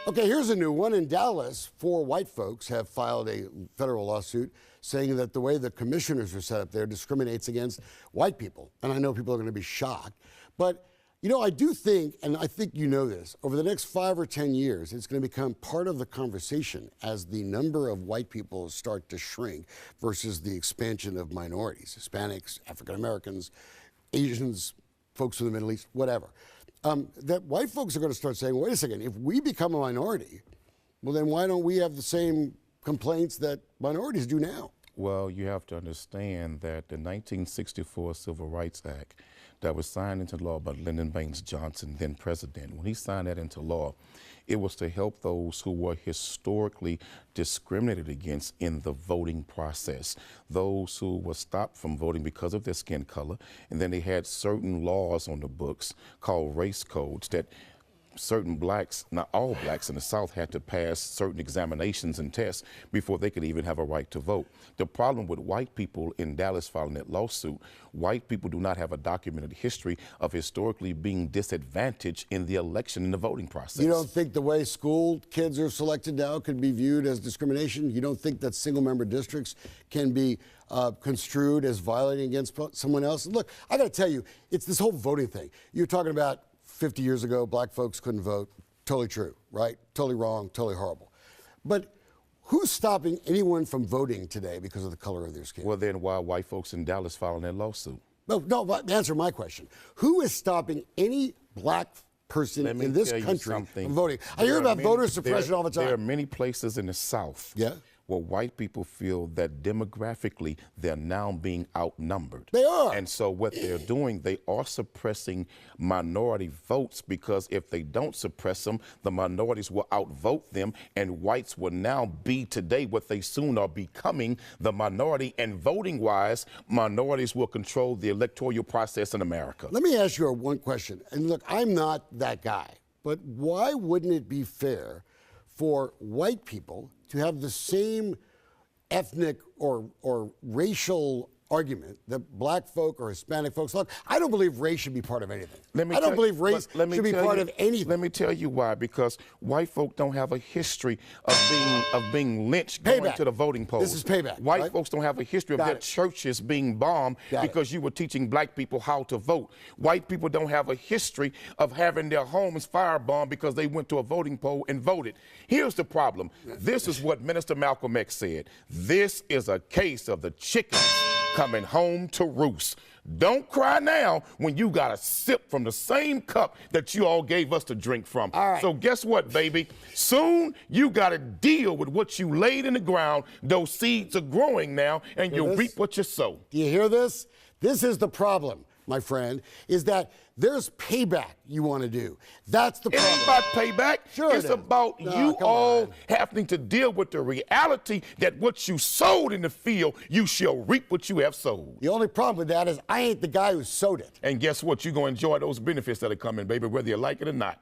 Okay, here's a new one. In Dallas, 4 white folks have filed a federal lawsuit saying that the way the commissioners are set up there discriminates against white people. And I know people are going to be shocked. But, you know, I do think, and I think you know this, over the next 5 or 10 years, it's going to become part of the conversation as the number of white people start to shrink versus the expansion of minorities, Hispanics, African Americans, Asians, folks from the Middle East, whatever. That white folks are going to start saying, wait a second, if we become a minority, well, then why don't we have the same complaints that minorities do now? Well, you have to understand that the 1964 Civil Rights Act that was signed into law by Lyndon Baines Johnson, then president, when he signed that into law, it was to help those who were historically discriminated against in the voting process, those who were stopped from voting because of their skin color. And then they had certain laws on the books called race codes that certain blacks, not all blacks in the South, had to pass certain examinations and tests before they could even have a right to vote. The problem with white people in Dallas filing that lawsuit, white people do not have a documented history of historically being disadvantaged in the election and the voting process. You don't think the way school kids are selected now could be viewed as discrimination? You don't think that single-member districts can be construed as violating against someone else? Look, I got to tell you, it's this whole voting thing. You're talking about 50 years ago, black folks couldn't vote. Totally true, right? Totally wrong, totally horrible. But who's stopping anyone from voting today because of the color of their skin? Well, then why are white folks in Dallas filing that lawsuit? No, answer my question. Who is stopping any black person in this country from voting? I hear about voter suppression all the time. There are many places in the South where white people feel that demographically they're now being outnumbered. They are. And so what they're doing, they are suppressing minority votes, because if they don't suppress them, the minorities will outvote them, and whites will now be today what they soon are becoming, the minority. And voting-wise, minorities will control the electoral process in America. Let me ask you one question. And look, I'm not that guy, but why wouldn't it be fair for white people to have the same ethnic or racial argument that black folk or Hispanic folks? Look, I don't believe race should be part of anything. I don't believe race should be part of anything. Let me tell you why. Because white folk don't have a history of being lynched going to the voting polls. This is payback. White folks don't have a history of their churches being bombed because you were teaching black people how to vote. White people don't have a history of having their homes firebombed because they went to a voting poll and voted. Here's the problem. This is what Minister Malcolm X said. This is a case of the chickens coming home to roost. Don't cry now when you got to sip from the same cup that you all gave us to drink from. All right. So guess what, baby? Soon you got to deal with what you laid in the ground. Those seeds are growing now, and you'll reap what you sow. Do you hear this? This is the problem, my friend, is that there's payback you want to do. That's the problem. It ain't about payback. Sure it's about you all having to deal with the reality that what you sowed in the field, you shall reap what you have sowed. The only problem with that is I ain't the guy who sowed it. And guess what? You're going to enjoy those benefits that are coming, baby, whether you like it or not.